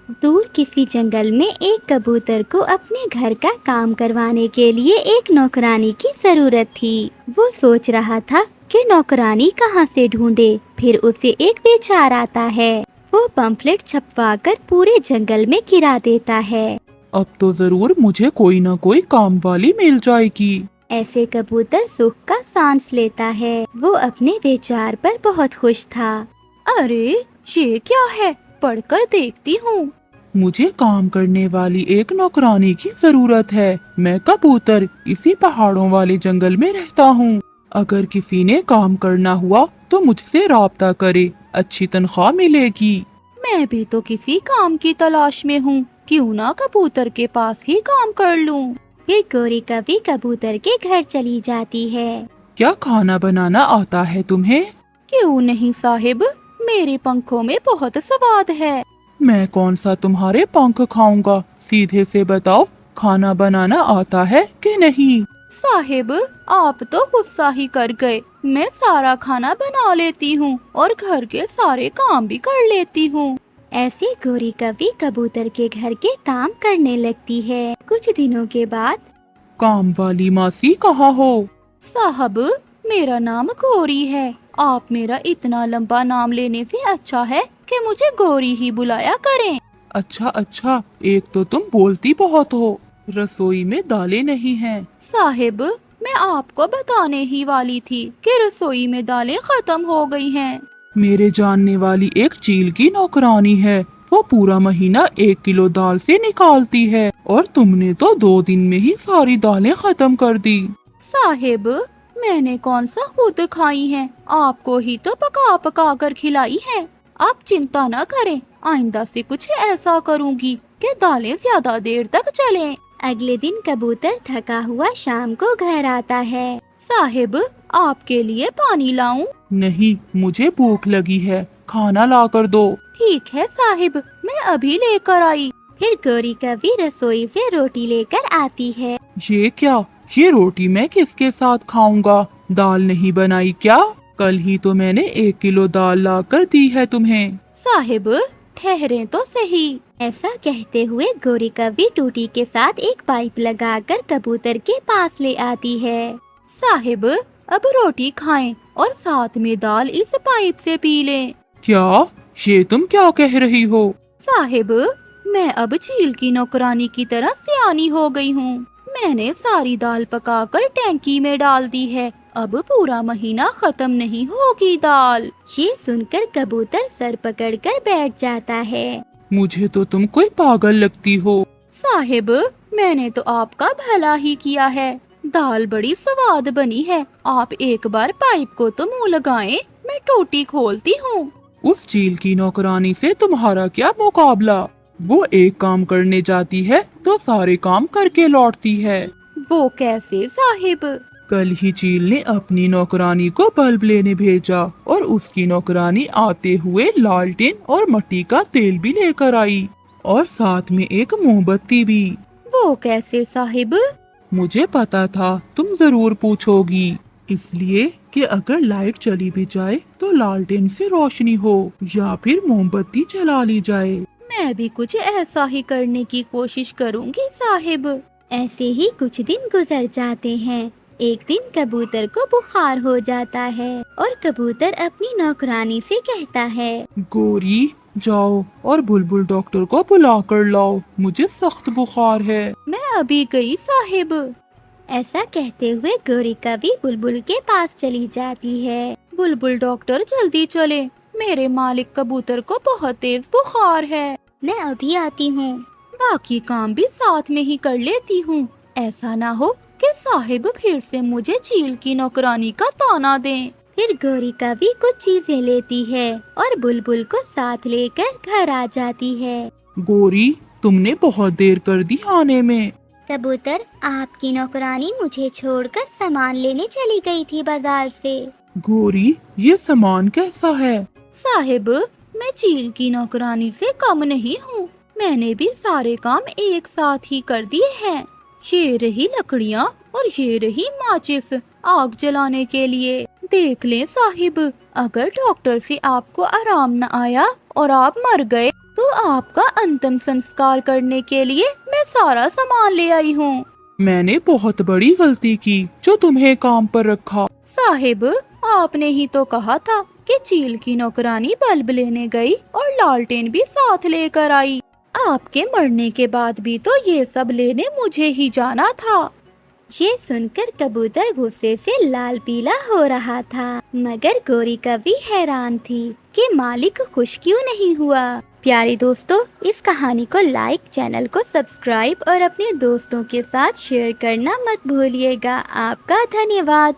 दूर किसी जंगल में एक कबूतर को अपने घर का काम करवाने के लिए एक नौकरानी की जरूरत थी। वो सोच रहा था कि नौकरानी कहाँ से ढूंढे। फिर उसे एक विचार आता है। वो पंफलेट छपवाकर पूरे जंगल में गिरा देता है। अब तो जरूर मुझे कोई ना कोई काम वाली मिल जाएगी। ऐसे कबूतर सुख का सांस लेता है। वो अपने विचार पर बहुत खुश था। अरे ये क्या है, पढ़कर देखती हूँ। मुझे काम करने वाली एक नौकरानी की जरूरत है। मैं कबूतर इसी पहाड़ों वाले जंगल में रहता हूँ। अगर किसी ने काम करना हुआ तो मुझसे राब्ता करे, अच्छी तनख्वाह मिलेगी। मैं भी तो किसी काम की तलाश में हूँ, क्यों ना कबूतर के पास ही काम कर लूँ। फिर गोरी कभी कबूतर के घर चली जाती है। क्या खाना बनाना आता है तुम्हें? क्यों नहीं साहिब, मेरे पंखों में बहुत स्वाद है। मैं कौन सा तुम्हारे पंख खाऊंगा, सीधे से बताओ, खाना बनाना आता है कि नहीं? साहिब आप तो गुस्सा ही कर गए। मैं सारा खाना बना लेती हूँ और घर के सारे काम भी कर लेती हूँ। ऐसे गोरी कभी कबूतर के घर के काम करने लगती है। कुछ दिनों के बाद काम वाली मासी कहाँ हो? साहब मेरा नाम गौरी है। आप मेरा इतना लंबा नाम लेने से अच्छा है कि मुझे गौरी ही बुलाया करें। अच्छा अच्छा, एक तो तुम बोलती बहुत हो। रसोई में दालें नहीं हैं। साहिब मैं आपको बताने ही वाली थी कि रसोई में दालें खत्म हो गई हैं। मेरे जानने वाली एक चील की नौकरानी है। वो पूरा महीना 1 किलो दाल से निकालती है और तुमने तो 2 दिन में ही सारी दालें खत्म कर दी। साहिब मैंने कौन सा खुद खाई हैं, आपको ही तो पका पका कर खिलाई हैं। आप चिंता न करें, आइंदा से कुछ ऐसा करूँगी कि दालें ज्यादा देर तक चलें। अगले दिन कबूतर थका हुआ शाम को घर आता है। साहिब आपके लिए पानी लाऊं? नहीं, मुझे भूख लगी है, खाना ला कर दो। ठीक है साहिब, मैं अभी लेकर आई। फिर गोरी कभी रसोई से रोटी लेकर आती है। ये क्या, ये रोटी मैं किसके साथ खाऊंगा? दाल नहीं बनाई क्या? कल ही तो मैंने 1 किलो दाल ला कर दी है तुम्हें। साहिब ठहरे तो सही। ऐसा कहते हुए गोरी कभी टूटी के साथ एक पाइप लगाकर कबूतर के पास ले आती है। साहिब अब रोटी खाएं और साथ में दाल इस पाइप से पी लें। क्या, ये तुम क्या कह रही हो? साहिब मैं अब चील की नौकरानी की तरह सियानी हो गई हूँ। मैंने सारी दाल पकाकर टैंकी में डाल दी है। अब पूरा महीना खत्म नहीं होगी दाल। ये सुनकर कबूतर सर पकड़कर बैठ जाता है। मुझे तो तुम कोई पागल लगती हो। साहिब मैंने तो आपका भला ही किया है। दाल बड़ी स्वाद बनी है। आप एक बार पाइप को तो मुंह लगाएं, मैं टोटी खोलती हूँ। उस चील की नौकरानी से तुम्हारा क्या मुकाबला? वो एक काम करने जाती है तो सारे काम करके लौटती है। वो कैसे साहिब? कल ही चील ने अपनी नौकरानी को बल्ब लेने भेजा और उसकी नौकरानी आते हुए लालटेन और मिट्टी का तेल भी लेकर आई और साथ में एक मोमबत्ती भी। वो कैसे साहिब? मुझे पता था तुम जरूर पूछोगी, इसलिए कि अगर लाइट चली भी जाए तो लालटेन से रोशनी हो या फिर मोमबत्ती जला ली जाए। मैं भी कुछ ऐसा ही करने की कोशिश करूँगी साहिब। ऐसे ही कुछ दिन गुजर जाते हैं। एक दिन कबूतर को बुखार हो जाता है और कबूतर अपनी नौकरानी से कहता है, गोरी जाओ और बुलबुल डॉक्टर को बुला कर लाओ, मुझे सख्त बुखार है। मैं अभी गई साहिब। ऐसा कहते हुए गोरी कभी बुलबुल के पास चली जाती है। बुलबुल डॉक्टर जल्दी चले, मेरे मालिक कबूतर को बहुत तेज बुखार है। मैं अभी आती हूँ। बाकी काम भी साथ में ही कर लेती हूँ। ऐसा ना हो कि साहिब फिर से मुझे चील की नौकरानी का ताना दें। फिर गोरी कभी कुछ चीजें लेती है और बुलबुल को साथ लेकर घर आ जाती है। गोरी तुमने बहुत देर कर दी आने में। कबूतर, आपकी नौकरानी मुझे छोड़कर सामान लेने चली गई थी बाजार से। गोरी ये सामान कैसा है? साहिब मैं चील की नौकरानी से कम नहीं हूँ। मैंने भी सारे काम एक साथ ही कर दिए हैं। ये रही लकड़ियाँ और ये रही माचिस आग जलाने के लिए। देख लें साहिब, अगर डॉक्टर से आपको आराम न आया और आप मर गए तो आपका अंतिम संस्कार करने के लिए मैं सारा सामान ले आई हूँ। मैंने बहुत बड़ी गलती की जो तुम्हें काम पर रखा। साहिब, आपने ही तो कहा था कि चील की नौकरानी बल्ब लेने गई और लालटेन भी साथ लेकर आई। आपके मरने के बाद भी तो ये सब लेने मुझे ही जाना था। ये सुनकर कबूतर गुस्से से लाल पीला हो रहा था, मगर गोरी कभी हैरान थी कि मालिक खुश क्यों नहीं हुआ। प्यारे दोस्तों, इस कहानी को लाइक, चैनल को सब्सक्राइब और अपने दोस्तों के साथ शेयर करना मत भूलिएगा। आपका धन्यवाद।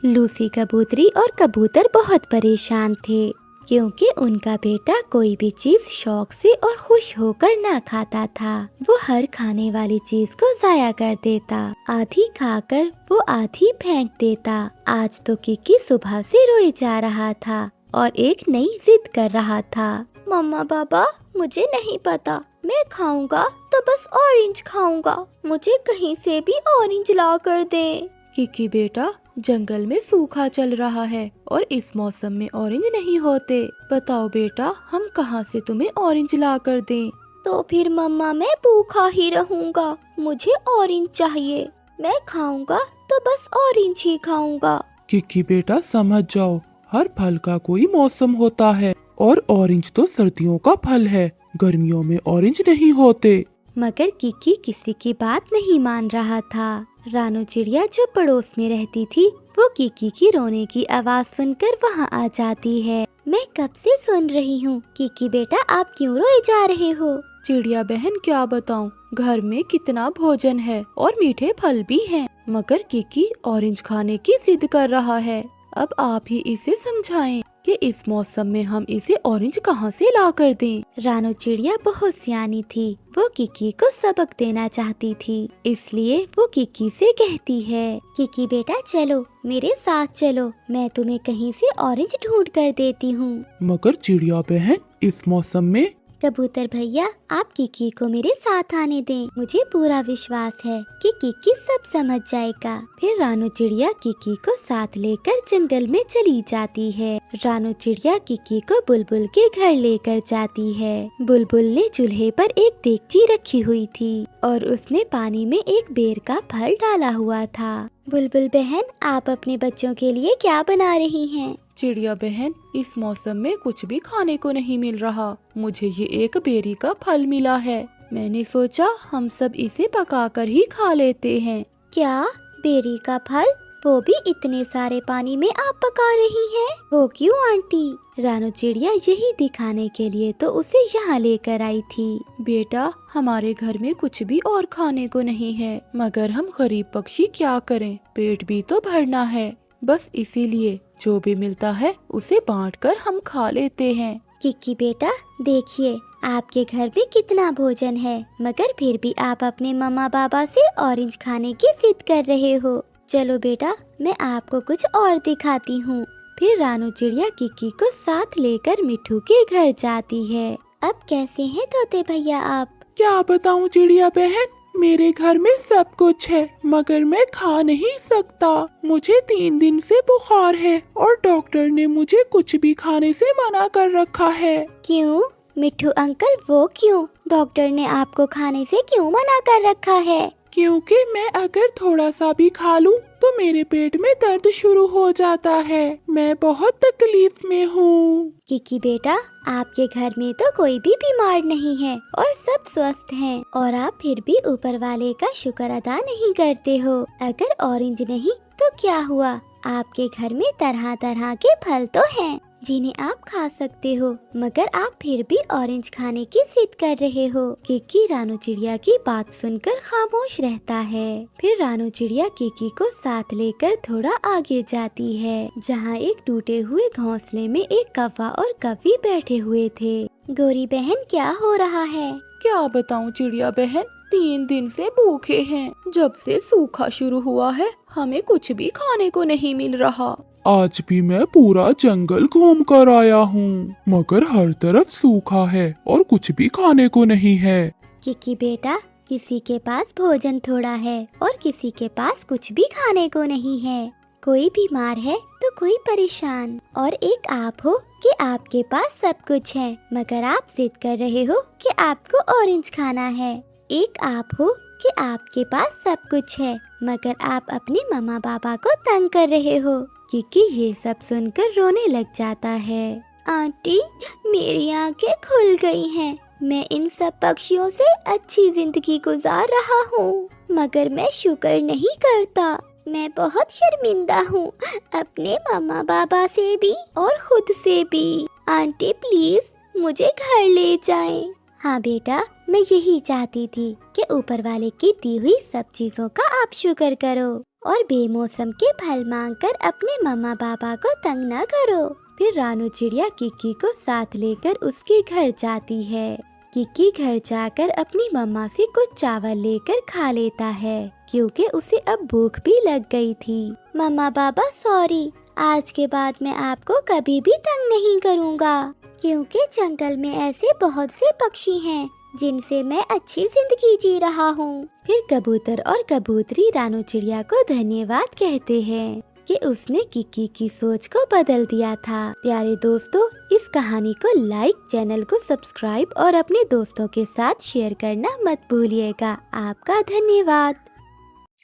लूसी कबूतरी और कबूतर बहुत परेशान थे क्योंकि उनका बेटा कोई भी चीज शौक से और खुश होकर ना खाता था। वो हर खाने वाली चीज को जाया कर देता, आधी खाकर वो आधी फेंक देता। आज तो किकी सुबह से रोए जा रहा था और एक नई जिद कर रहा था। मम्मा पापा, मुझे नहीं पता, मैं खाऊंगा तो बस ऑरेंज खाऊंगा, मुझे कहीं से भी ऑरेंज ला कर दे। किकी बेटा, जंगल में सूखा चल रहा है और इस मौसम में ऑरेंज नहीं होते। बताओ बेटा, हम कहाँ से तुम्हें ऑरेंज ला कर दें? तो फिर मम्मा, मैं भूखा ही रहूंगा, मुझे ऑरेंज चाहिए। मैं खाऊंगा तो बस ऑरेंज ही खाऊंगा। किकी बेटा, समझ जाओ, हर फल का कोई मौसम होता है और ऑरेंज तो सर्दियों का फल है, गर्मियों में ऑरेंज नहीं होते। मगर किकी किसी की बात नहीं मान रहा था। रानो चिड़िया जो पड़ोस में रहती थी, वो किकी की रोने की आवाज सुनकर वहाँ आ जाती है। मैं कब से सुन रही हूँ, किकी बेटा आप क्यों रोए जा रहे हो? चिड़िया बहन, क्या बताऊँ, घर में कितना भोजन है और मीठे फल भी हैं, मगर किकी ऑरेंज खाने की जिद कर रहा है। अब आप ही इसे समझाएं कि इस मौसम में हम इसे ऑरेंज कहाँ से ला कर दें। रानो चिड़िया बहुत सियानी थी, वो किकी को सबक देना चाहती थी, इसलिए वो किकी से कहती है, किकी बेटा चलो मेरे साथ चलो, मैं तुम्हें कहीं से ऑरेंज ढूंढ कर देती हूँ। मगर चिड़िया बहन, इस मौसम में। कबूतर भैया, आप किकी को मेरे साथ आने दें, मुझे पूरा विश्वास है कि किकी सब समझ जाएगा। फिर रानो चिड़िया किकी को साथ लेकर जंगल में चली जाती है। रानो चिड़िया किकी को बुलबुल के घर लेकर जाती है। बुलबुल ने चूल्हे पर एक देगची रखी हुई थी और उसने पानी में एक बेर का फल डाला हुआ था। बुलबुल बहन, आप अपने बच्चों के लिए क्या बना रही हैं? चिड़िया बहन, इस मौसम में कुछ भी खाने को नहीं मिल रहा, मुझे ये एक बेरी का फल मिला है। मैंने सोचा हम सब इसे पकाकर ही खा लेते हैं। क्या, बेरी का फल, वो भी इतने सारे पानी में आप पका रही हैं? वो क्यों आंटी? रानो चिड़िया यही दिखाने के लिए तो उसे यहाँ लेकर आई थी। बेटा, हमारे घर में कुछ भी और खाने को नहीं है, मगर हम गरीब पक्षी क्या करें, पेट भी तो भरना है, बस इसीलिए जो भी मिलता है उसे बांटकर हम खा लेते हैं। किकी बेटा, देखिए आपके घर में कितना भोजन है, मगर फिर भी आप अपने मम्मा पापा से ऑरेंज खाने की जिद कर रहे हो। चलो बेटा, मैं आपको कुछ और दिखाती हूँ। फिर रानो चिड़िया किकी को साथ लेकर मिठू के घर जाती है। अब कैसे हैं तोते भैया आप? क्या बताऊँ चिड़िया बहन, मेरे घर में सब कुछ है, मगर मैं खा नहीं सकता। मुझे 3 दिन से बुखार है और डॉक्टर ने मुझे कुछ भी खाने से मना कर रखा है। क्यों मिठू अंकल, वो क्यों? डॉक्टर ने आपको खाने से क्यों मना कर रखा है? क्योंकि मैं अगर थोड़ा सा भी खा लूं तो मेरे पेट में दर्द शुरू हो जाता है। मैं बहुत तकलीफ में हूँ। किकी बेटा, आपके घर में तो कोई भी बीमार नहीं है और सब स्वस्थ हैं, और आप फिर भी ऊपर वाले का शुक्र अदा नहीं करते हो। अगर ऑरेंज नहीं तो क्या हुआ, आपके घर में तरह तरह के फल तो हैं जिन्हें आप खा सकते हो, मगर आप फिर भी ऑरेंज खाने की जिद कर रहे हो। किकी रानो चिड़िया की बात सुनकर खामोश रहता है। फिर रानो चिड़िया किकी को साथ लेकर थोड़ा आगे जाती है, जहाँ एक टूटे हुए घोंसले में एक कौवा और कौवी बैठे हुए थे। गोरी बहन, क्या हो रहा है? क्या बताऊँ चिड़िया बहन, 3 दिन से भूखे हैं। जब से सूखा शुरू हुआ है हमें कुछ भी खाने को नहीं मिल रहा। आज भी मैं पूरा जंगल घूम कर आया हूँ, मगर हर तरफ सूखा है और कुछ भी खाने को नहीं है। किकी बेटा, किसी के पास भोजन थोड़ा है और किसी के पास कुछ भी खाने को नहीं है। कोई बीमार है तो कोई परेशान, और एक आप हो कि आपके पास सब कुछ है मगर आप जिद कर रहे हो कि आपको ऑरेंज खाना है। एक आप हो कि आपके पास सब कुछ है मगर आप अपने मम्मा पापा को तंग कर रहे हो। किकी ये सब सुनकर रोने लग जाता है। आंटी, मेरी आंखें खुल गई हैं। मैं इन सब पक्षियों से अच्छी जिंदगी गुजार रहा हूँ मगर मैं शुक्र नहीं करता। मैं बहुत शर्मिंदा हूँ अपने मम्मा पापा से भी और खुद से भी। आंटी प्लीज मुझे घर ले जाएं। हाँ बेटा, मैं यही चाहती थी कि ऊपर वाले की दी हुई सब चीजों का आप शुक्र करो और बेमौसम के फल मांगकर अपने मम्मा पापा को तंग न करो। फिर रानू चिड़िया किकी को साथ लेकर उसके घर जाती है। किकी घर जाकर अपनी मम्मा से कुछ चावल लेकर खा लेता है क्योंकि उसे अब भूख भी लग गई थी। मम्मा पापा सॉरी, आज के बाद मैं आपको कभी भी तंग नहीं करूँगा क्योंकि जंगल में ऐसे बहुत से पक्षी हैं जिनसे मैं अच्छी जिंदगी जी रहा हूँ। फिर कबूतर और कबूतरी रानू चिड़िया को धन्यवाद कहते हैं कि उसने किकी की सोच को बदल दिया था। प्यारे दोस्तों, इस कहानी को लाइक, चैनल को सब्सक्राइब और अपने दोस्तों के साथ शेयर करना मत भूलिएगा। आपका धन्यवाद।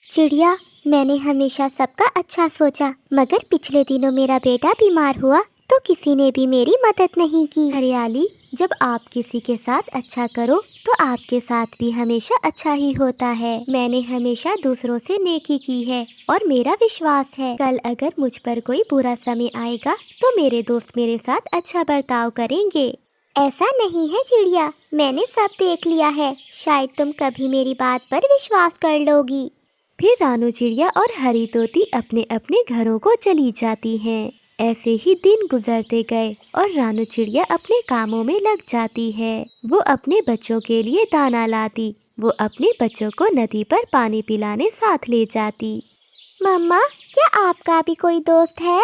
चिड़िया, मैंने हमेशा सबका अच्छा सोचा मगर पिछले दिनों मेरा बेटा बीमार हुआ तो किसी ने भी मेरी मदद नहीं की। हरियाली, जब आप किसी के साथ अच्छा करो तो आपके साथ भी हमेशा अच्छा ही होता है। मैंने हमेशा दूसरों से नेकी की है और मेरा विश्वास है कल अगर मुझ पर कोई बुरा समय आएगा तो मेरे दोस्त मेरे साथ अच्छा बर्ताव करेंगे। ऐसा नहीं है चिड़िया, मैंने सब देख लिया है, शायद तुम कभी मेरी बात पर विश्वास कर लोगी। फिर रानू चिड़िया और हरी तोती अपने अपने घरों को चली जाती हैं। ऐसे ही दिन गुजरते गए और रानू चिड़िया अपने कामों में लग जाती है। वो अपने बच्चों के लिए दाना लाती, वो अपने बच्चों को नदी पर पानी पिलाने साथ ले जाती। मम्मा, क्या आपका भी कोई दोस्त है?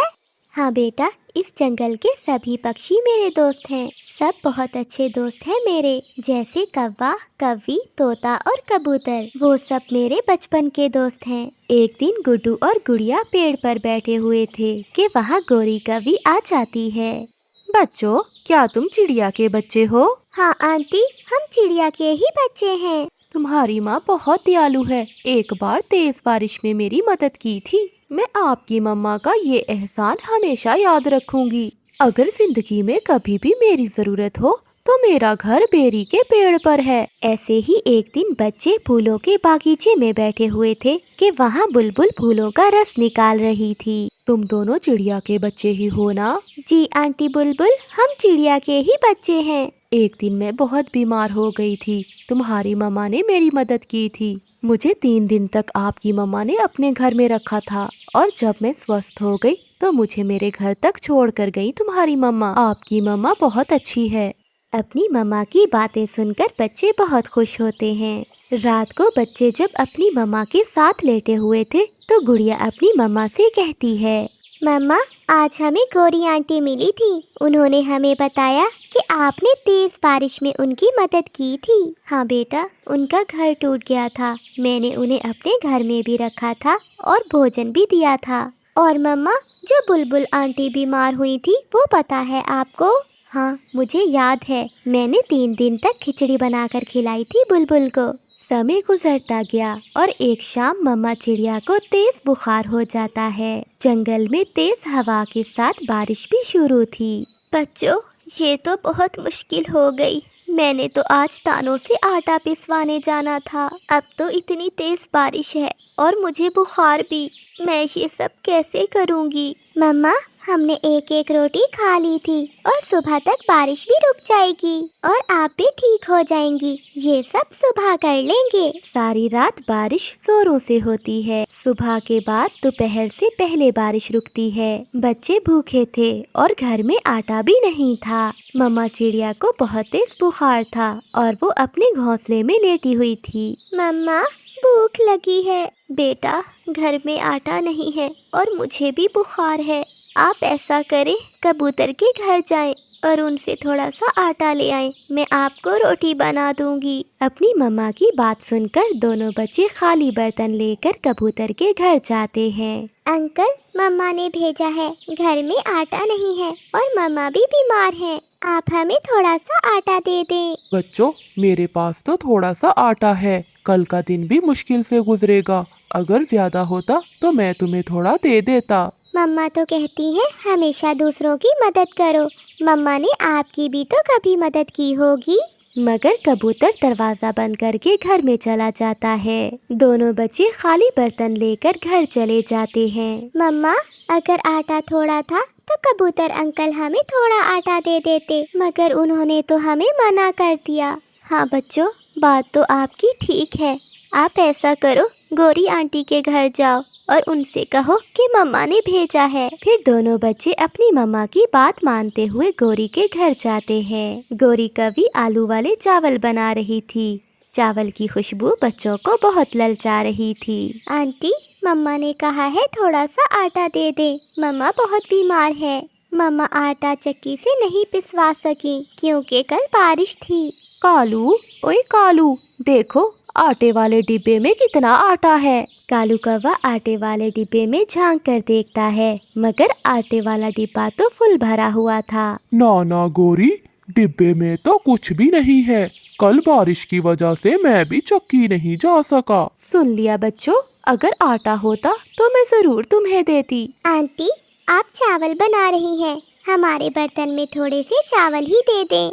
हाँ बेटा, इस जंगल के सभी पक्षी मेरे दोस्त हैं। सब बहुत अच्छे दोस्त हैं मेरे, जैसे कौवा, कव्वी, तोता और कबूतर। वो सब मेरे बचपन के दोस्त हैं। एक दिन गुड्डू और गुड़िया पेड़ पर बैठे हुए थे कि वहाँ गोरी कव्वी आ जाती है। बच्चों, क्या तुम चिड़िया के बच्चे हो? हाँ आंटी, हम चिड़िया के ही बच्चे हैं। तुम्हारी माँ बहुत दयालु है, एक बार तेज बारिश में मेरी मदद की थी। मैं आपकी मम्मा का ये एहसान हमेशा याद रखूंगी। अगर जिंदगी में कभी भी मेरी जरूरत हो तो मेरा घर बेरी के पेड़ पर है। ऐसे ही एक दिन बच्चे फूलों के बागीचे में बैठे हुए थे कि वहाँ बुलबुल फूलों का रस निकाल रही थी। तुम दोनों चिड़िया के बच्चे ही हो ना? जी आंटी बुलबुल, हम चिड़िया के ही बच्चे हैं। एक दिन मैं बहुत बीमार हो गई थी, तुम्हारी मम्मा ने मेरी मदद की थी। मुझे 3 दिन तक आपकी मम्मा ने अपने घर में रखा था और जब मैं स्वस्थ हो गई तो मुझे मेरे घर तक छोड़ कर गई तुम्हारी मम्मा। आपकी मम्मा बहुत अच्छी है। अपनी मम्मा की बातें सुनकर बच्चे बहुत खुश होते हैं। रात को बच्चे जब अपनी मम्मा के साथ लेटे हुए थे तो गुड़िया अपनी मम्मा से कहती है, मम्मा, आज हमें गोरी आंटी मिली थी। उन्होंने हमें बताया कि आपने तेज बारिश में उनकी मदद की थी। हाँ बेटा, उनका घर टूट गया था। मैंने उन्हें अपने घर में भी रखा था और भोजन भी दिया था। और मम्मा, जो बुलबुल आंटी बीमार हुई थी वो पता है आपको? हाँ, मुझे याद है। मैंने 3 दिन तक खिचड़ी बनाकर खिलाई थी बुलबुल को। समय गुजरता गया और एक शाम मम्मा चिड़िया को तेज बुखार हो जाता है। जंगल में तेज हवा के साथ बारिश भी शुरू थी। बच्चों, ये तो बहुत मुश्किल हो गई। मैंने तो आज तानों से आटा पिसवाने जाना था। अब तो इतनी तेज बारिश है और मुझे बुखार भी। मैं ये सब कैसे करूँगी? मम्मा, हमने एक एक रोटी खा ली थी और सुबह तक बारिश भी रुक जाएगी और आप भी ठीक हो जाएंगी। ये सब सुबह कर लेंगे। सारी रात बारिश जोरों से होती है। सुबह के बाद दोपहर से पहले बारिश रुकती है। बच्चे भूखे थे और घर में आटा भी नहीं था। मम्मा चिड़िया को बहुत तेज बुखार था और वो अपने घोंसले में लेटी हुई थी। मम्मा, भूख लगी है। बेटा, घर में आटा नहीं है और मुझे भी बुखार है। आप ऐसा करें, कबूतर के घर जाएं और उनसे थोड़ा सा आटा ले आएं। मैं आपको रोटी बना दूंगी। अपनी मम्मा की बात सुनकर दोनों बच्चे खाली बर्तन लेकर कबूतर के घर जाते हैं। अंकल, मम्मा ने भेजा है। घर में आटा नहीं है और मम्मा भी बीमार हैं। आप हमें थोड़ा सा आटा दे दें। बच्चों, मेरे पास तो थोड़ा सा आटा है। कल का दिन भी मुश्किल से गुजरेगा। अगर ज्यादा होता तो मैं तुम्हें थोड़ा दे देता। मम्मा तो कहती हैं हमेशा दूसरों की मदद करो। मम्मा ने आपकी भी तो कभी मदद की होगी। मगर कबूतर दरवाजा बंद करके घर में चला जाता है। दोनों बच्चे खाली बर्तन लेकर घर चले जाते हैं। मम्मा, अगर आटा थोड़ा था तो कबूतर अंकल हमें थोड़ा आटा दे देते, मगर उन्होंने तो हमें मना कर दिया। हाँ बच्चों, बात तो आपकी ठीक है। आप ऐसा करो, गौरी आंटी के घर जाओ और उनसे कहो कि मम्मा ने भेजा है। फिर दोनों बच्चे अपनी मम्मा की बात मानते हुए गौरी के घर जाते हैं। गौरी कभी आलू वाले चावल बना रही थी। चावल की खुशबू बच्चों को बहुत ललचा रही थी। आंटी, मम्मा ने कहा है थोड़ा सा आटा दे दे। मम्मा बहुत बीमार है। मम्मा आटा चक्की से नहीं पिसवा सकी क्योंकि कल बारिश थी। कालू, ओए कालू, देखो आटे वाले डिब्बे में कितना आटा है। कालू कौवा आटे वाले डिब्बे में झांक कर देखता है, मगर आटे वाला डिब्बा तो फुल भरा हुआ था। ना गौरी, डिब्बे में तो कुछ भी नहीं है। कल बारिश की वजह से मैं भी चक्की नहीं जा सका। सुन लिया बच्चों, अगर आटा होता तो मैं जरूर तुम्हें देती। आंटी, आप चावल बना रही हैं, हमारे बर्तन में थोड़े से चावल ही दे दें।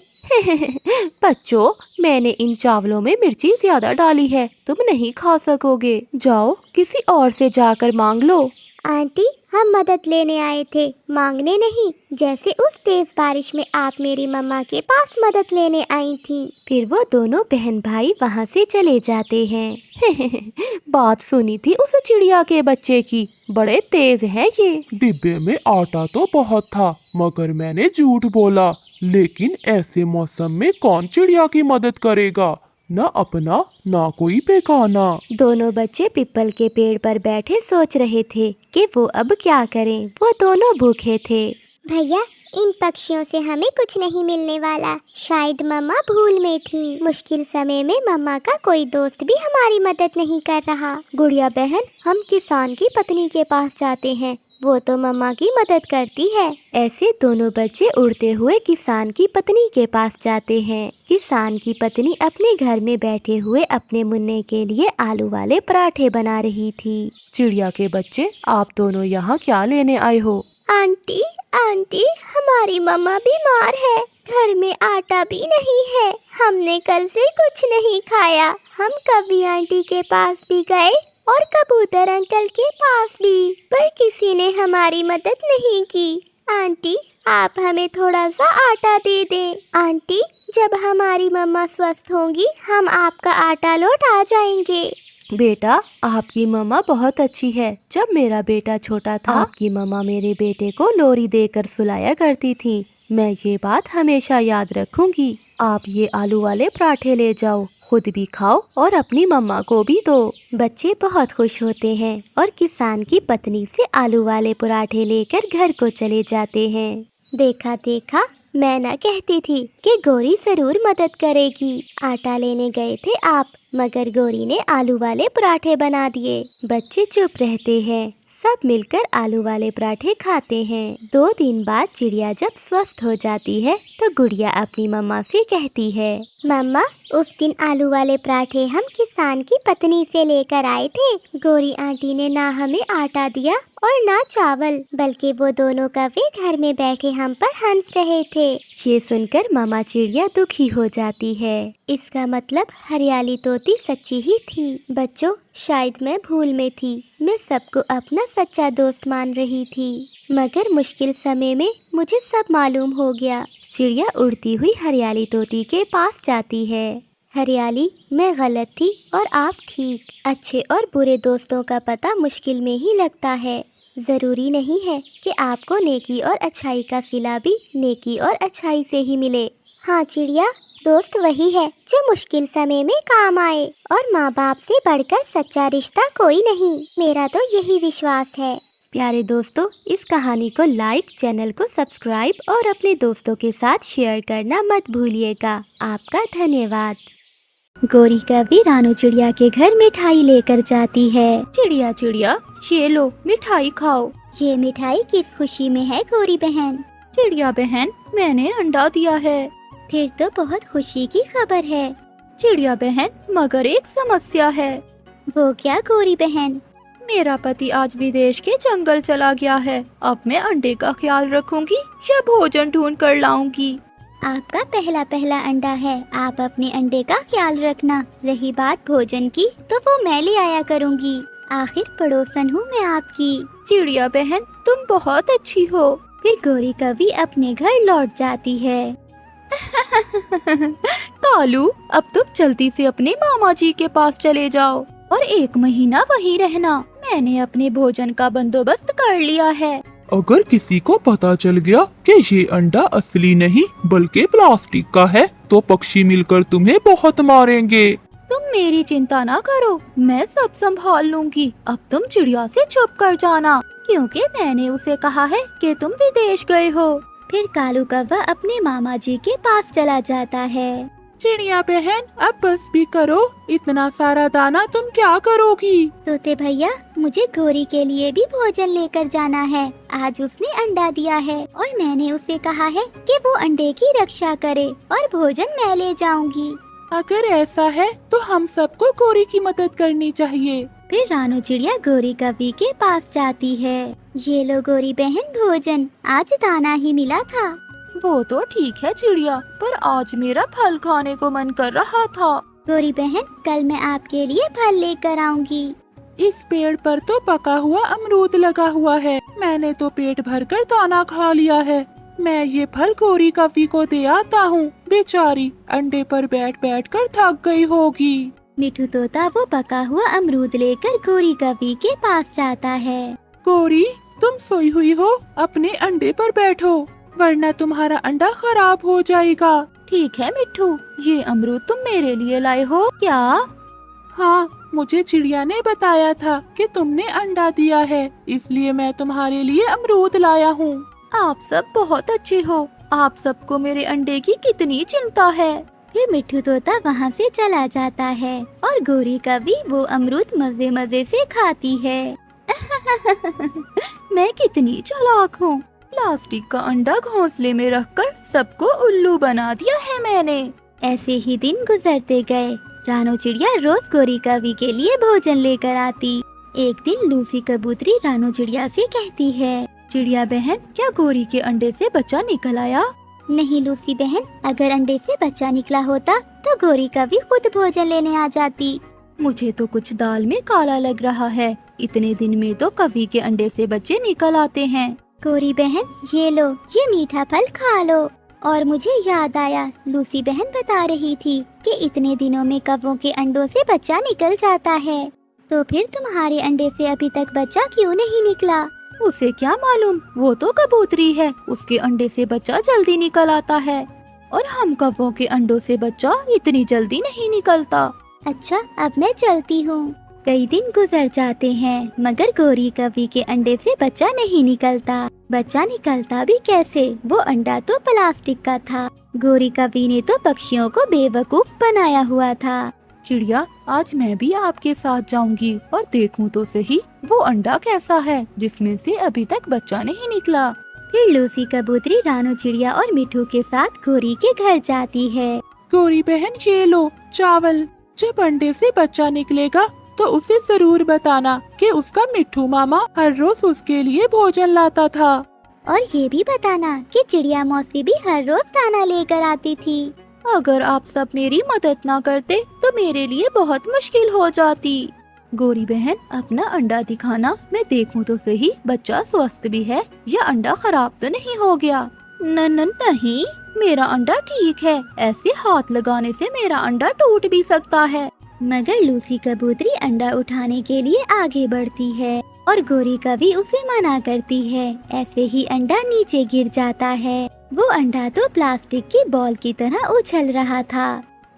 बच्चों, मैंने इन चावलों में मिर्ची ज्यादा डाली है, तुम नहीं खा सकोगे। जाओ किसी और से जाकर मांग लो। आंटी, हम मदद लेने आए थे, मांगने नहीं। जैसे उस तेज बारिश में आप मेरी मम्मा के पास मदद लेने आई थी। फिर वो दोनों बहन भाई वहाँ से चले जाते हैं। बात सुनी थी उस चिड़िया के बच्चे की, बड़े तेज हैं ये। डिब्बे में आटा तो बहुत था, मगर मैंने झूठ बोला। लेकिन ऐसे मौसम में कौन चिड़िया की मदद करेगा? ना अपना ना कोई बेगाना। दोनों बच्चे पीपल के पेड़ पर बैठे सोच रहे थे कि वो अब क्या करें। वो दोनों भूखे थे। भैया, इन पक्षियों से हमें कुछ नहीं मिलने वाला। शायद मम्मा भूल में थी। मुश्किल समय में मम्मा का कोई दोस्त भी हमारी मदद नहीं कर रहा। गुड़िया बहन, हम किसान की पत्नी के पास जाते हैं, वो तो मम्मा की मदद करती है। ऐसे दोनों बच्चे उड़ते हुए किसान की पत्नी के पास जाते हैं। किसान की पत्नी अपने घर में बैठे हुए अपने मुन्ने के लिए आलू वाले पराठे बना रही थी। चिड़िया के बच्चे, आप दोनों यहाँ क्या लेने आए हो? आंटी, आंटी, हमारी मम्मा बीमार है। घर में आटा भी नहीं है। हमने कल से कुछ नहीं खाया। हम कभी आंटी के पास भी गए और कबूतर अंकल के पास भी, पर किसी ने हमारी मदद नहीं की। आंटी, आप हमें थोड़ा सा आटा दे दें। आंटी, जब हमारी मम्मा स्वस्थ होंगी हम आपका आटा लौटा जाएंगे। बेटा, आपकी मम्मा बहुत अच्छी है। जब मेरा बेटा छोटा था, आपकी मम्मा मेरे बेटे को लोरी देकर सुलाया करती थी। मैं ये बात हमेशा याद रखूंगी। आप ये आलू वाले पराठे ले जाओ, खुद भी खाओ और अपनी मम्मा को भी दो। बच्चे बहुत खुश होते हैं और किसान की पत्नी से आलू वाले पराठे लेकर घर को चले जाते हैं। देखा देखा, मैं ना कहती थी कि गौरी जरूर मदद करेगी। आटा लेने गए थे आप, मगर गौरी ने आलू वाले पराठे बना दिए। बच्चे चुप रहते हैं। सब मिलकर आलू वाले पराठे खाते हैं। 2 दिन बाद चिड़िया जब स्वस्थ हो जाती है तो गुड़िया अपनी मम्मा से कहती है, मम्मा, उस दिन आलू वाले पराठे हम किसान की पत्नी से लेकर आए थे। गौरी आंटी ने ना हमें आटा दिया और ना चावल, बल्कि वो दोनों कौवे घर में बैठे हम पर हंस रहे थे। ये सुनकर मामा चिड़िया दुखी हो जाती है। इसका मतलब हरियाली तोती सच्ची ही थी। बच्चों, शायद मैं भूल में थी। मैं सबको अपना सच्चा दोस्त मान रही थी, मगर मुश्किल समय में मुझे सब मालूम हो गया। चिड़िया उड़ती हुई हरियाली तोती के पास जाती है। हरियाली, मैं गलत थी और आप ठीक। अच्छे और बुरे दोस्तों का पता मुश्किल में ही लगता है। ज़रूरी नहीं है कि आपको नेकी और अच्छाई का सिला भी नेकी और अच्छाई से ही मिले। हाँ चिड़िया, दोस्त वही है जो मुश्किल समय में काम आए, और माँ बाप से बढ़कर सच्चा रिश्ता कोई नहीं। मेरा तो यही विश्वास है। प्यारे दोस्तों, इस कहानी को लाइक, चैनल को सब्सक्राइब और अपने दोस्तों के साथ शेयर करना मत भूलिएगा। आपका धन्यवाद। गोरी कभी रानू चिड़िया के घर मिठाई लेकर जाती है। चिड़िया चिड़िया, ये लो मिठाई खाओ। ये मिठाई किस खुशी में है गोरी बहन? चिड़िया बहन, मैंने अंडा दिया है। फिर तो बहुत खुशी की खबर है। चिड़िया बहन, मगर एक समस्या है। वो क्या गोरी बहन? मेरा पति आज विदेश के जंगल चला गया है। अब मैं अंडे का ख्याल रखूंगी या भोजन ढूंढ कर लाऊंगी? आपका पहला अंडा है, आप अपने अंडे का ख्याल रखना। रही बात भोजन की, तो वो मैं ले आया करूंगी। आखिर पड़ोसन हूँ मैं आपकी। चिड़िया बहन, तुम बहुत अच्छी हो। फिर गोरी कभी अपने घर लौट जाती है। कालू, अब तुम जल्दी से अपने मामा जी के पास चले जाओ और 1 महीना वहीं रहना। मैंने अपने भोजन का बंदोबस्त कर लिया है। अगर किसी को पता चल गया कि ये अंडा असली नहीं बल्कि प्लास्टिक का है तो पक्षी मिलकर तुम्हें बहुत मारेंगे। तुम मेरी चिंता ना करो, मैं सब संभाल लूंगी। अब तुम चिड़िया से छुप कर जाना, क्योंकि मैंने उसे कहा है कि तुम विदेश गए हो। फिर कालू कौवा अपने मामा जी के पास चला जाता है। चिड़िया बहन, अब बस भी करो, इतना सारा दाना तुम क्या करोगी? तोते भैया, मुझे गोरी के लिए भी भोजन लेकर जाना है। आज उसने अंडा दिया है और मैंने उसे कहा है कि वो अंडे की रक्षा करे और भोजन मैं ले जाऊंगी। अगर ऐसा है तो हम सबको गोरी की मदद करनी चाहिए। फिर रानू चिड़िया गोरी कभी के पास जाती है। ये लो गोरी बहन भोजन, आज दाना ही मिला था। वो तो ठीक है चिड़िया, पर आज मेरा फल खाने को मन कर रहा था। गोरी बहन, कल मैं आपके लिए फल लेकर आऊंगी। इस पेड़ पर तो पका हुआ अमरूद लगा हुआ है। मैंने तो पेट भरकर दाना खा लिया है। मैं ये फल गोरी कवी को दे आता हूँ। बेचारी अंडे पर बैठ बैठ कर थक गई होगी। मिठू तोता वो पका हुआ अमरूद लेकर गोरी कवी के पास जाता है। गोरी, तुम सोई हुई हो, अपने अंडे पर बैठो, वरना तुम्हारा अंडा खराब हो जाएगा। ठीक है मिट्ठू, ये अमरूद तुम मेरे लिए लाए हो क्या? हाँ, मुझे चिड़िया ने बताया था कि तुमने अंडा दिया है, इसलिए मैं तुम्हारे लिए अमरूद लाया हूँ। आप सब बहुत अच्छे हो। आप सबको मेरे अंडे की कितनी चिंता है। फिर मिट्ठू तोता वहाँ से चला जाता है और गोरी कवी वो अमरूद मजे मजे से खाती है। मैं कितनी चालाक हूँ। प्लास्टिक का अंडा घोंसले में रखकर सबको उल्लू बना दिया है मैंने। ऐसे ही दिन गुजरते गए। रानू चिड़िया रोज गोरी कवी के लिए भोजन लेकर आती। एक दिन लूसी कबूतरी रानू चिड़िया से कहती है, चिड़िया बहन, क्या गोरी के अंडे से बच्चा निकल आया? नहीं लूसी बहन, अगर अंडे से बच्चा निकला होता तो गोरी कवी खुद भोजन लेने आ जाती। मुझे तो कुछ दाल में काला लग रहा है। इतने दिन में तो कवी के अंडे से बच्चे निकल आते हैं। गोरी बहन, ये लो, ये मीठा फल खा लो। और मुझे याद आया, लूसी बहन बता रही थी कि इतने दिनों में कौवों के अंडों से बच्चा निकल जाता है। तो फिर तुम्हारे अंडे से अभी तक बच्चा क्यों नहीं निकला? उसे क्या मालूम, वो तो कबूतरी है, उसके अंडे से बच्चा जल्दी निकल आता है और हम कौवों के अंडों से बच्चा इतनी जल्दी नहीं निकलता। अच्छा, अब मैं चलती हूँ। कई दिन गुजर जाते हैं मगर गोरी कवी के अंडे से बच्चा नहीं निकलता। बच्चा निकलता भी कैसे, वो अंडा तो प्लास्टिक का था। गोरी कवी ने तो पक्षियों को बेवकूफ बनाया हुआ था। चिड़िया, आज मैं भी आपके साथ जाऊंगी और देखूं तो सही वो अंडा कैसा है जिसमें से अभी तक बच्चा नहीं निकला। फिर लूसी कबूतरी रानू चिड़िया और मिठू के साथ गोरी के घर जाती है। गोरी बहन, ये लो चावल। जब अंडे से बच्चा निकलेगा तो उसे जरूर बताना कि उसका मिठू मामा हर रोज उसके लिए भोजन लाता था। और ये भी बताना कि चिड़िया मौसी भी हर रोज दाना लेकर आती थी। अगर आप सब मेरी मदद ना करते तो मेरे लिए बहुत मुश्किल हो जाती। गोरी बहन, अपना अंडा दिखाना, मैं देखूं तो सही बच्चा स्वस्थ भी है या अंडा खराब तो नहीं हो गया। नहीं, मेरा अंडा ठीक है। ऐसे हाथ लगाने से मेरा अंडा टूट भी सकता है। मगर लूसी कबूतरी अंडा उठाने के लिए आगे बढ़ती है और गोरी कभी उसे मना करती है। ऐसे ही अंडा नीचे गिर जाता है। वो अंडा तो प्लास्टिक की बॉल की तरह उछल रहा था।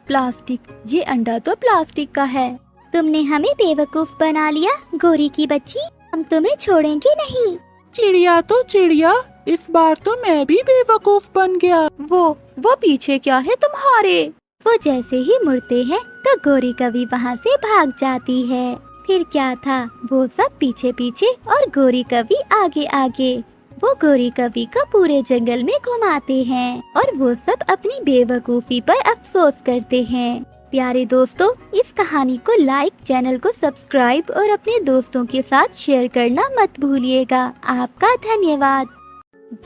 प्लास्टिक, ये अंडा तो प्लास्टिक का है। तुमने हमें बेवकूफ बना लिया गोरी की बच्ची, हम तुम्हें छोड़ेंगे नहीं। चिड़िया तो चिड़िया, इस बार तो मैं भी बेवकूफ बन गया। वो पीछे क्या है तुम्हारे? वो जैसे ही मुड़ते हैं तो गोरी कवि वहाँ से भाग जाती है। फिर क्या था, वो सब पीछे पीछे और गोरी कवि आगे आगे। वो गोरी कवि को पूरे जंगल में घुमाते हैं और वो सब अपनी बेवकूफ़ी पर अफसोस करते हैं। प्यारे दोस्तों, इस कहानी को लाइक, चैनल को सब्सक्राइब और अपने दोस्तों के साथ शेयर करना मत भूलिएगा। आपका धन्यवाद।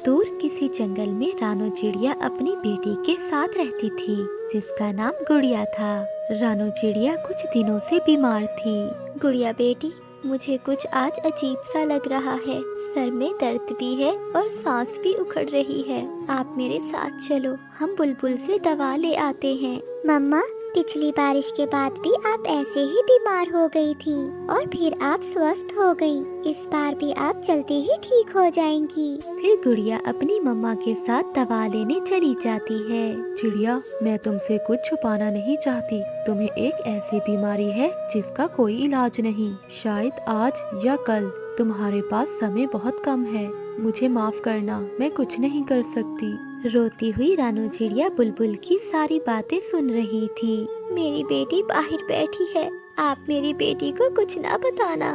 दूर किसी जंगल में रानो चिड़िया अपनी बेटी के साथ रहती थी, जिसका नाम गुड़िया था। रानो चिड़िया कुछ दिनों से बीमार थी। गुड़िया बेटी, मुझे कुछ आज अजीब सा लग रहा है। सर में दर्द भी है और सांस भी उखड़ रही है। आप मेरे साथ चलो, हम बुलबुल से दवा ले आते हैं। मम्मा, पिछली बारिश के बाद भी आप ऐसे ही बीमार हो गई थी और फिर आप स्वस्थ हो गई। इस बार भी आप जल्दी ही ठीक हो जाएंगी। फिर गुड़िया अपनी मम्मा के साथ दवा लेने चली जाती है। चिड़िया, मैं तुमसे कुछ छुपाना नहीं चाहती। तुम्हें एक ऐसी बीमारी है जिसका कोई इलाज नहीं। शायद आज या कल। तुम्हारे पास समय बहुत कम है। मुझे माफ करना, मैं कुछ नहीं कर सकती। रोती हुई रानो चिड़िया बुलबुल की सारी बातें सुन रही थी। मेरी बेटी बाहर बैठी है, आप मेरी बेटी को कुछ ना बताना।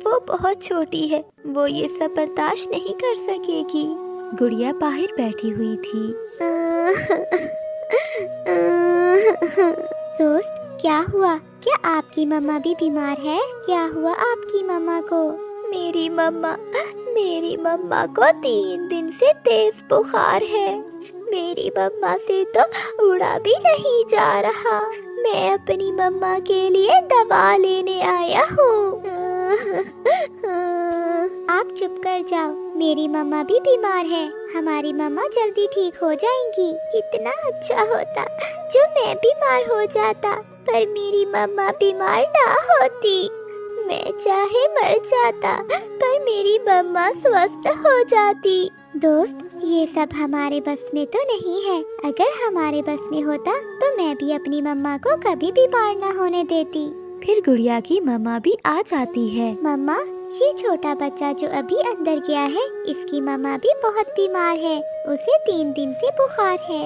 वो बहुत छोटी है, वो ये सब बर्दाश्त नहीं कर सकेगी। गुड़िया बाहर बैठी हुई थी। दोस्त, क्या हुआ? क्या आपकी मम्मा भी बीमार है? क्या हुआ आपकी मम्मा को? मेरी मम्मा को 3 दिन से तेज बुखार है। मेरी मम्मा से तो उड़ा भी नहीं जा रहा। मैं अपनी मम्मा के लिए दवा लेने आया हूँ। आप चुप कर जाओ, मेरी मम्मा भी बीमार है। हमारी मम्मा जल्दी ठीक हो जाएंगी। कितना अच्छा होता जो मैं बीमार हो जाता, पर मेरी मम्मा बीमार ना होती। मैं चाहे मर जाता, पर मेरी मम्मा स्वस्थ हो जाती। दोस्त, ये सब हमारे बस में तो नहीं है। अगर हमारे बस में होता तो मैं भी अपनी मम्मा को कभी बीमार ना होने देती। फिर गुड़िया की मम्मा भी आ जाती है। मम्मा, ये छोटा बच्चा जो अभी अंदर गया है, इसकी मम्मा भी बहुत बीमार है। उसे 3 दिन से बुखार है।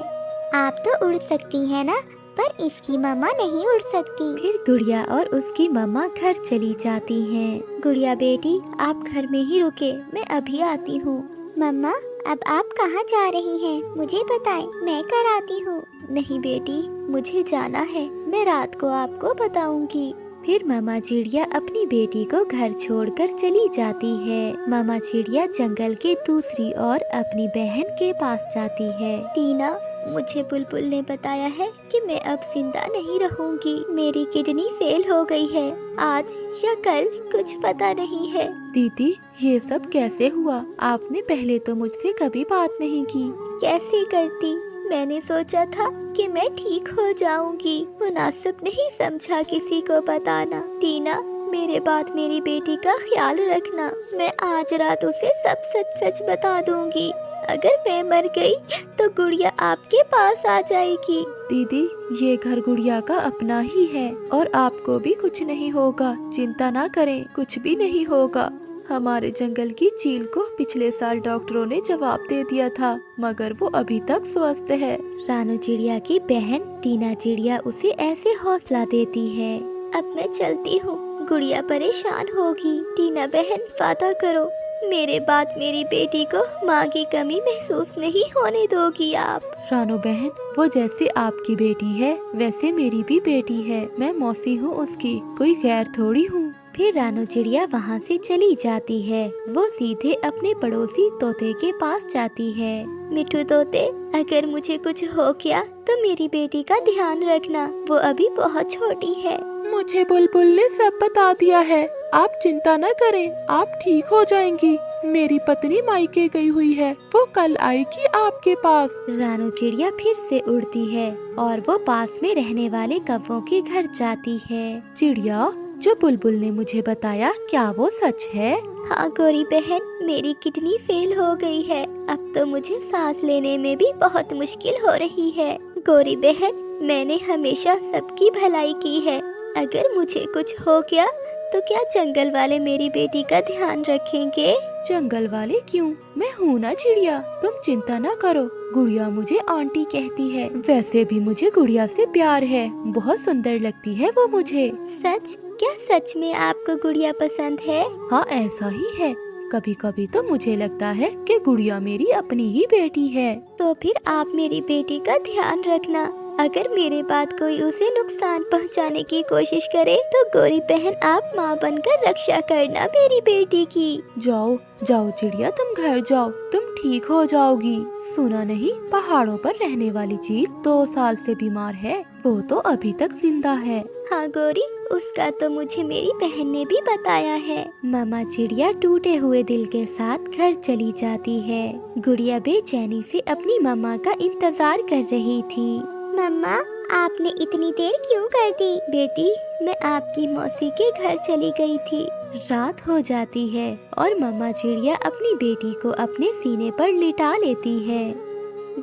आप तो उड़ सकती हैं ना, पर इसकी मम्मा नहीं उड़ सकती। फिर गुड़िया और उसकी मम्मा घर चली जाती हैं। गुड़िया बेटी, आप घर में ही रुके, मैं अभी आती हूँ। मम्मा, अब आप कहाँ जा रही हैं? मुझे बताएं, मैं कर आती हूँ। नहीं बेटी, मुझे जाना है, मैं रात को आपको बताऊंगी। फिर मामा चिड़िया अपनी बेटी को घर छोड़कर चली जाती है। मामा चिड़िया जंगल के दूसरी ओर अपनी बहन के पास जाती है। टीना, मुझे बुलबुल ने बताया है कि मैं अब जिंदा नहीं रहूंगी। मेरी किडनी फेल हो गई है। आज या कल, कुछ पता नहीं है। दीदी, ये सब कैसे हुआ? आपने पहले तो मुझसे कभी बात नहीं की। कैसे करती? मैंने सोचा था कि मैं ठीक हो जाऊंगी। मुनासिब नहीं समझा किसी को बताना। टीना, मेरे बाद मेरी बेटी का ख्याल रखना। मैं आज रात उसे सब सच सच बता दूंगी। अगर मैं मर गई तो गुड़िया आपके पास आ जाएगी। दीदी, ये घर गुड़िया का अपना ही है और आपको भी कुछ नहीं होगा। चिंता ना करें, कुछ भी नहीं होगा। हमारे जंगल की चील को पिछले साल डॉक्टरों ने जवाब दे दिया था, मगर वो अभी तक स्वस्थ है। रानो चिड़िया की बहन टीना चिड़िया उसे ऐसे हौसला देती है। अब मैं चलती हूँ, गुड़िया परेशान होगी। टीना बहन, वादा करो, मेरे बाद मेरी बेटी को माँ की कमी महसूस नहीं होने दोगी आप। रानो बहन, वो जैसे आपकी बेटी है वैसे मेरी भी बेटी है। मैं मौसी हूँ उसकी, कोई गैर थोड़ी हूँ। फिर रानो चिड़िया वहाँ से चली जाती है। वो सीधे अपने पड़ोसी तोते के पास जाती है। मिठू तोते, अगर मुझे कुछ हो गया तो मेरी बेटी का ध्यान रखना, वो अभी बहुत छोटी है। मुझे बुलबुल ने सब बता दिया है। आप चिंता न करें, आप ठीक हो जाएंगी। मेरी पत्नी मायके गई हुई है, वो कल आएगी आपके पास। रानो चिड़िया फिर से उड़ती है और वो पास में रहने वाले कौवों के घर जाती है। चिड़िया, जो बुलबुल ने मुझे बताया, क्या वो सच है? हाँ गोरी बहन, मेरी किडनी फेल हो गई है। अब तो मुझे सांस लेने में भी बहुत मुश्किल हो रही है। गोरी बहन, मैंने हमेशा सबकी भलाई की है। अगर मुझे कुछ हो गया तो क्या जंगल वाले मेरी बेटी का ध्यान रखेंगे? जंगल वाले क्यों? मैं हूँ ना चिड़िया, तुम चिंता ना करो। गुड़िया मुझे आंटी कहती है। वैसे भी मुझे गुड़िया से प्यार है, बहुत सुंदर लगती है वो मुझे। सच? क्या सच में आपको गुड़िया पसंद है? हाँ ऐसा ही है। कभी कभी तो मुझे लगता है कि गुड़िया मेरी अपनी ही बेटी है। तो फिर आप मेरी बेटी का ध्यान रखना। अगर मेरे बाद कोई उसे नुकसान पहुंचाने की कोशिश करे तो गोरी बहन आप माँ बनकर रक्षा करना मेरी बेटी की। जाओ जाओ चिड़िया, तुम घर जाओ, तुम ठीक हो जाओगी। सुना नहीं, पहाड़ों पर रहने वाली चील 2 साल से बीमार है, वो तो अभी तक जिंदा है। हाँ गोरी, उसका तो मुझे मेरी बहन ने भी बताया है। मामा चिड़िया टूटे हुए दिल के साथ घर चली जाती है। गुड़िया बेचैनी से अपनी मम्मा का इंतजार कर रही थी। मम्मा, आपने इतनी देर क्यों कर दी? बेटी, मैं आपकी मौसी के घर चली गई थी। रात हो जाती है और मम्मा चिड़िया अपनी बेटी को अपने सीने पर लिटा लेती है।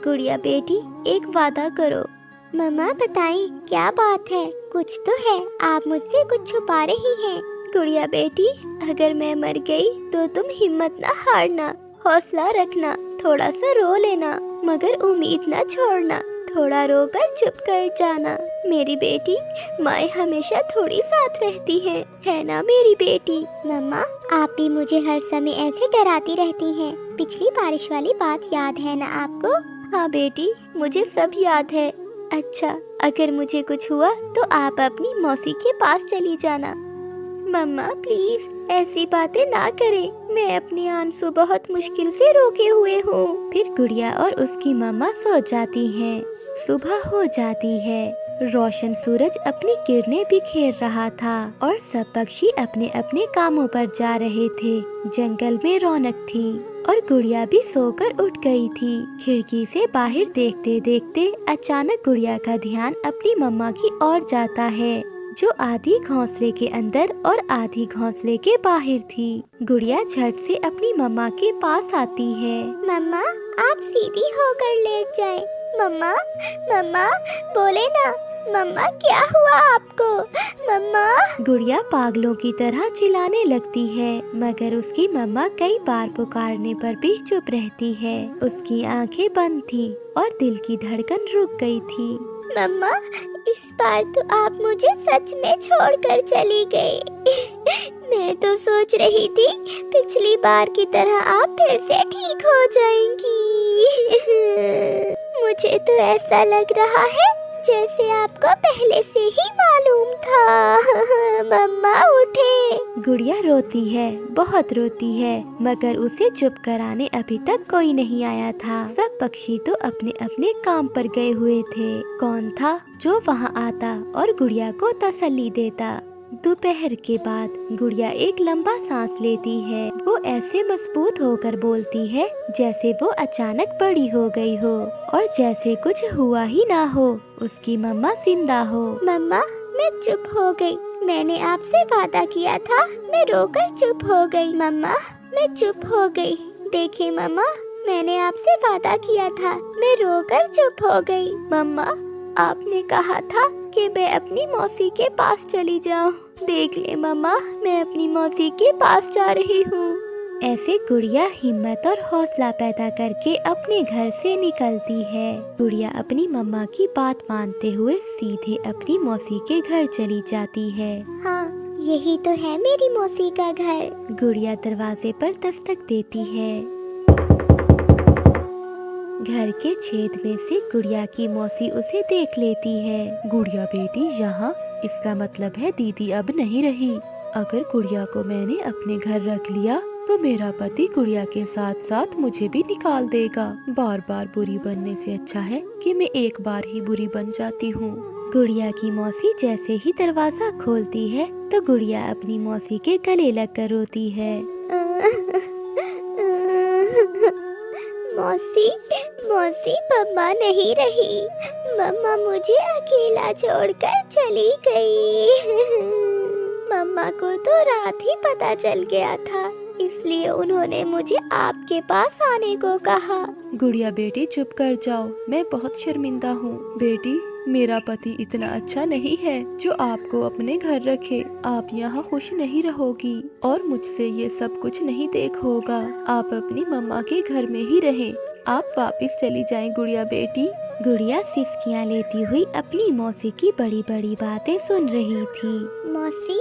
गुड़िया बेटी, एक वादा करो। मम्मा बताएं, क्या बात है? कुछ तो है, आप मुझसे कुछ छुपा रही हैं। गुड़िया बेटी, अगर मैं मर गई तो तुम हिम्मत ना हारना, हौसला रखना, थोड़ा सा रो लेना, मगर उम्मीद ना छोड़ना। थोड़ा रोकर चुप कर जाना। मेरी बेटी, माँ हमेशा थोड़ी साथ रहती है ना मेरी बेटी? मम्मा, आप भी मुझे हर समय ऐसे डराती रहती हैं। पिछली बारिश वाली बात याद है ना आपको? हाँ बेटी, मुझे सब याद है। अच्छा, अगर मुझे कुछ हुआ तो आप अपनी मौसी के पास चली जाना। मम्मा प्लीज ऐसी बातें ना करें, मैं अपने आंसू बहुत मुश्किल से रोके हुए हूँ। फिर गुड़िया और उसकी मम्मा सो जाती हैं। सुबह हो जाती है। रोशन सूरज अपनी किरणें बिखेर रहा था और सब पक्षी अपने अपने कामों पर जा रहे थे। जंगल में रौनक थी और गुड़िया भी सोकर उठ गई थी। खिड़की से बाहर देखते देखते अचानक गुड़िया का ध्यान अपनी मम्मा की ओर जाता है, जो आधी घोंसले के अंदर और आधी घोंसले के बाहर थी। गुड़िया झट से अपनी मम्मा के पास आती है। मम्मा, आप सीधी होकर लेट जाएं। मम्मा, मम्मा बोले ना। मम्मा, क्या हुआ आपको? मम्मा। गुड़िया पागलों की तरह चिल्लाने लगती है, मगर उसकी मम्मा कई बार पुकारने पर भी चुप रहती है। उसकी आंखें बंद थी और दिल की धड़कन रुक गई थी। मम्मा, इस बार तो आप मुझे सच में छोड़कर चली गई। मैं तो सोच रही थी पिछली बार की तरह आप फिर से ठीक हो जाएंगी। मुझे तो ऐसा लग रहा है जैसे आपको पहले से ही मालूम था। मम्मा उठे। गुड़िया रोती है, बहुत रोती है, मगर उसे चुप कराने अभी तक कोई नहीं आया था। सब पक्षी तो अपने अपने काम पर गए हुए थे। कौन था जो वहाँ आता और गुड़िया को तसल्ली देता? दोपहर के बाद गुड़िया एक लंबा सांस लेती है। वो ऐसे मजबूत होकर बोलती है जैसे वो अचानक बड़ी हो गई हो और जैसे कुछ हुआ ही ना हो, उसकी मम्मा जिंदा हो। मम्मा, मैं चुप हो गई। मैंने आपसे वादा किया था, मैं रोकर चुप हो गई। मम्मा, मैं चुप हो गई। देखिए मम्मा, मैंने आपसे वादा किया था, मैं रोकर चुप हो गई। मम्मा, आपने कहा था कि मैं अपनी मौसी के पास चली जाऊं। देख ले मम्मा, मैं अपनी मौसी के पास जा रही हूँ। ऐसे गुड़िया हिम्मत और हौसला पैदा करके अपने घर से निकलती है। गुड़िया अपनी मम्मा की बात मानते हुए सीधे अपनी मौसी के घर चली जाती है। हाँ, यही तो है मेरी मौसी का घर। गुड़िया दरवाजे पर दस्तक देती है। घर के छेद में से गुड़िया की मौसी उसे देख लेती है। गुड़िया बेटी यहाँ, इसका मतलब है दीदी अब नहीं रही। अगर गुड़िया को मैंने अपने घर रख लिया तो मेरा पति गुड़िया के साथ साथ मुझे भी निकाल देगा। बार बार बुरी बनने से अच्छा है कि मैं एक बार ही बुरी बन जाती हूँ। गुड़िया की मौसी जैसे ही दरवाजा खोलती है तो गुड़िया अपनी मौसी के गले लगकर रोती है। मौसी, मौसी, मम्मा नहीं रही। मम्मा मुझे अकेला छोड़कर चली गई। मम्मा को तो रात ही पता चल गया था, इसलिए उन्होंने मुझे आपके पास आने को कहा। गुड़िया बेटी चुप कर जाओ, मैं बहुत शर्मिंदा हूँ। बेटी, मेरा पति इतना अच्छा नहीं है जो आपको अपने घर रखे। आप यहाँ खुश नहीं रहोगी और मुझसे ये सब कुछ नहीं देख होगा। आप अपनी मम्मा के घर में ही रहें। आप वापस चली जाएं गुड़िया बेटी। गुड़िया सिसकियाँ लेती हुई अपनी मौसी की बड़ी बड़ी बातें सुन रही थी। मौसी,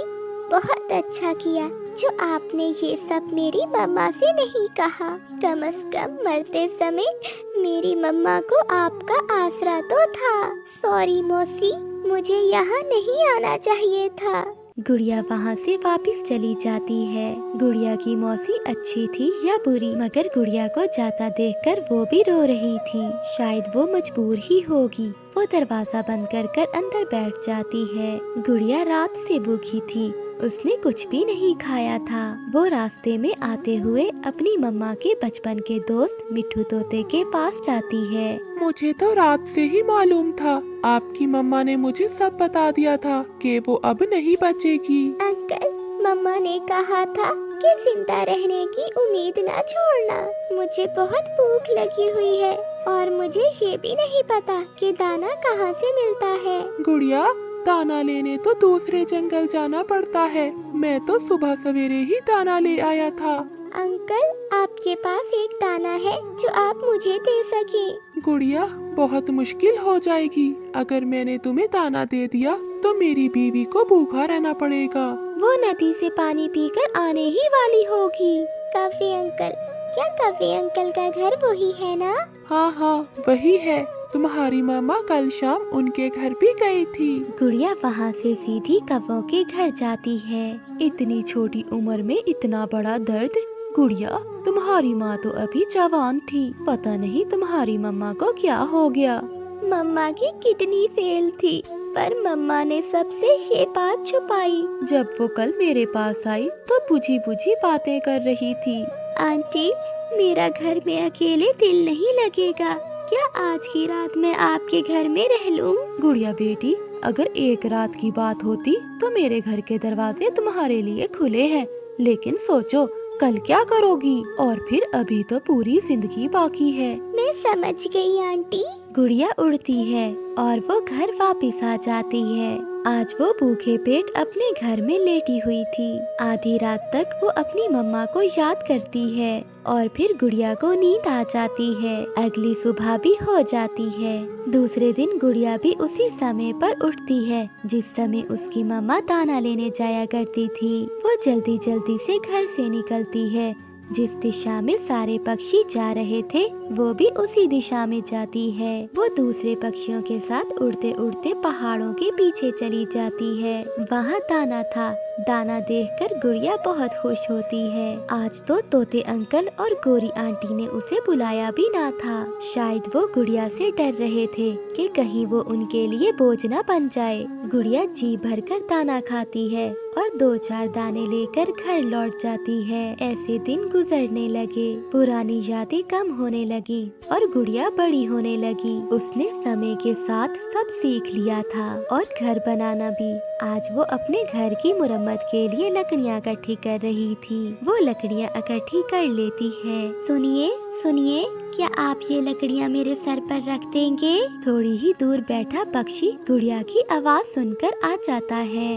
बहुत अच्छा किया जो आपने ये सब मेरी मम्मा से नहीं कहा। कम से कम मरते समय मेरी मम्मा को आपका आसरा तो था। सॉरी मौसी, मुझे यहाँ नहीं आना चाहिए था। गुड़िया वहाँ से वापस चली जाती है। गुड़िया की मौसी अच्छी थी या बुरी, मगर गुड़िया को जाता देखकर वो भी रो रही थी। शायद वो मजबूर ही होगी। वो दरवाजा बंद कर अंदर बैठ जाती है। गुड़िया रात से भूखी थी, उसने कुछ भी नहीं खाया था। वो रास्ते में आते हुए अपनी मम्मा के बचपन के दोस्त मिट्ठू तोते के पास जाती है। मुझे तो रात से ही मालूम था, आपकी मम्मा ने मुझे सब बता दिया था कि वो अब नहीं बचेगी। अंकल, मम्मा ने कहा था कि जिंदा रहने की उम्मीद ना छोड़ना। मुझे बहुत भूख लगी हुई है और मुझे ये भी नहीं पता कि दाना कहाँ से मिलता है। गुड़िया, दाना लेने तो दूसरे जंगल जाना पड़ता है। मैं तो सुबह सवेरे ही दाना ले आया था। अंकल, आपके पास एक दाना है जो आप मुझे दे सके? गुड़िया, बहुत मुश्किल हो जाएगी। अगर मैंने तुम्हें दाना दे दिया तो मेरी बीवी को भूखा रहना पड़ेगा। वो नदी से पानी पीकर आने ही वाली होगी। कफे अंकल, क्या कफे अंकल का घर वही है ना? हाँ हाँ, वही है। तुम्हारी मामा कल शाम उनके घर भी गई थी। गुड़िया वहाँ से सीधी कव्वों के घर जाती है। इतनी छोटी उम्र में इतना बड़ा दर्द। गुड़िया, तुम्हारी माँ तो अभी जवान थी, पता नहीं तुम्हारी मम्मा को क्या हो गया। मम्मा की किडनी फेल थी, पर मम्मा ने सबसे ये बात छुपाई। जब वो कल मेरे पास आई तो बुझी बुझी बातें कर रही थी। आंटी, मेरा घर में अकेले दिल नहीं लगेगा। क्या आज की रात मैं आपके घर में रह लूं? गुड़िया बेटी, अगर एक रात की बात होती तो मेरे घर के दरवाजे तुम्हारे लिए खुले हैं, लेकिन सोचो कल क्या करोगी? और फिर अभी तो पूरी जिंदगी बाकी है। मैं समझ गई आंटी। गुड़िया उड़ती है और वो घर वापस आ जाती है। आज वो भूखे पेट अपने घर में लेटी हुई थी। आधी रात तक वो अपनी मम्मा को याद करती है और फिर गुड़िया को नींद आ जाती है। अगली सुबह भी हो जाती है। दूसरे दिन गुड़िया भी उसी समय पर उठती है जिस समय उसकी मम्मा दाना लेने जाया करती थी। वो जल्दी जल्दी से घर से निकलती है। जिस दिशा में सारे पक्षी जा रहे थे वो भी उसी दिशा में जाती है। वो दूसरे पक्षियों के साथ उड़ते उड़ते पहाड़ों के पीछे चली जाती है। वहाँ दाना था। दाना देखकर गुड़िया बहुत खुश होती है। आज तो तोते अंकल और गोरी आंटी ने उसे बुलाया भी ना था। शायद वो गुड़िया से डर रहे थे कि कहीं वो उनके लिए बोझ न बन जाए। गुड़िया जी भरकर दाना खाती है और 2-4 दाने लेकर घर लौट जाती है। ऐसे दिन गुजरने लगे, पुरानी यादें कम होने लगी और गुड़िया बड़ी होने लगी। उसने समय के साथ सब सीख लिया था और घर बनाना भी। आज वो अपने घर की मुरम्मत के लिए लकड़ियाँ इकट्ठी कर रही थी। वो लकड़ियाँ इकट्ठी कर लेती है। सुनिए सुनिए, क्या आप ये लकड़ियाँ मेरे सर पर रख देंगे? थोड़ी ही दूर बैठा पक्षी गुड़िया की आवाज सुनकर आ जाता है।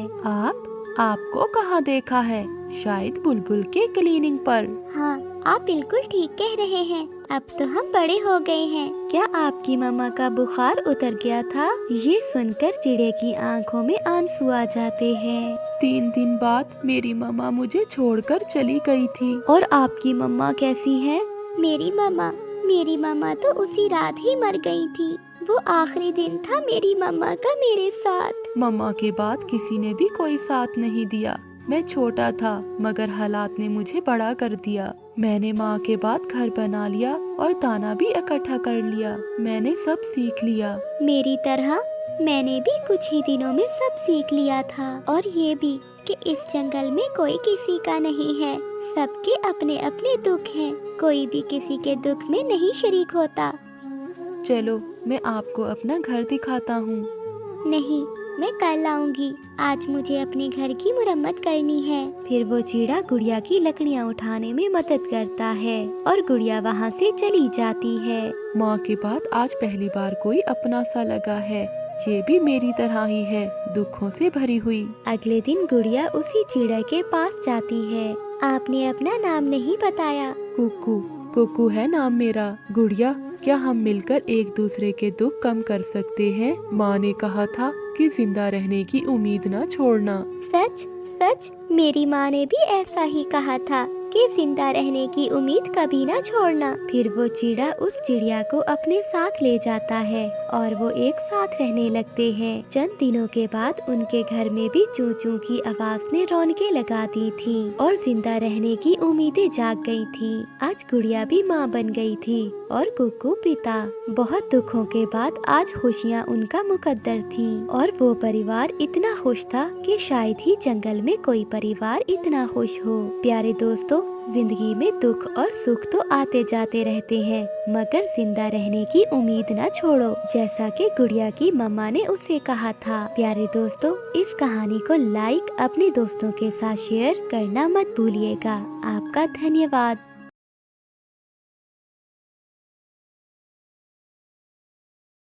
आपको कहाँ देखा है? शायद बुलबुल के क्लीनिंग पर। हाँ, आप बिल्कुल ठीक कह रहे हैं। अब तो हम बड़े हो गए हैं। क्या आपकी मम्मा का बुखार उतर गया था? ये सुनकर चिड़े की आंखों में आंसू आ जाते हैं। 3 दिन बाद मेरी मम्मा मुझे छोड़कर चली गई थी। और आपकी मम्मा कैसी हैं? मेरी मम्मा तो उसी रात ही मर गई थी। वो आखिरी दिन था मेरी मम्मा का मेरे साथ। मम्मा के बाद किसी ने भी कोई साथ नहीं दिया। मैं छोटा था मगर हालात ने मुझे बड़ा कर दिया। मैंने माँ के बाद घर बना लिया और दाना भी इकट्ठा कर लिया। मैंने सब सीख लिया। मेरी तरह मैंने भी कुछ ही दिनों में सब सीख लिया था, और ये भी कि इस जंगल में कोई किसी का नहीं है। सबके अपने अपने दुख हैं। कोई भी किसी के दुख में नहीं शरीक होता। चलो मैं आपको अपना घर दिखाता हूँ। नहीं, मैं कल आऊंगी। आज मुझे अपने घर की मुरम्मत करनी है। फिर वो चिड़ा गुड़िया की लकड़ियाँ उठाने में मदद करता है और गुड़िया वहाँ से चली जाती है। माँ के बाद आज पहली बार कोई अपना सा लगा है। ये भी मेरी तरह ही है, दुखों से भरी हुई। अगले दिन गुड़िया उसी चिड़ै के पास जाती है। आपने अपना नाम नहीं बताया। कुकू, कुकू है नाम मेरा। गुड़िया, क्या हम मिलकर एक दूसरे के दुख कम कर सकते हैं? माँ ने कहा था कि जिंदा रहने की उम्मीद न छोड़ना। सच सच, मेरी माँ ने भी ऐसा ही कहा था कि जिंदा रहने की उम्मीद कभी ना छोड़ना। फिर वो चिड़ा उस चिड़िया को अपने साथ ले जाता है और वो एक साथ रहने लगते हैं। चंद दिनों के बाद उनके घर में भी चूं चूं की आवाज ने रौनकें लगा दी थी और जिंदा रहने की उम्मीदें जाग गई थी। आज गुड़िया भी माँ बन गई थी और कुकू पिता। बहुत दुखों के बाद आज खुशियाँ उनका मुकद्दर थी और वो परिवार इतना खुश था कि शायद ही जंगल में कोई परिवार इतना खुश हो। प्यारे दोस्तों, जिंदगी में दुख और सुख तो आते जाते रहते हैं, मगर जिंदा रहने की उम्मीद न छोड़ो, जैसा कि गुड़िया की मम्मा ने उसे कहा था। प्यारे दोस्तों, इस कहानी को लाइक, अपने दोस्तों के साथ शेयर करना मत भूलिएगा। आपका धन्यवाद।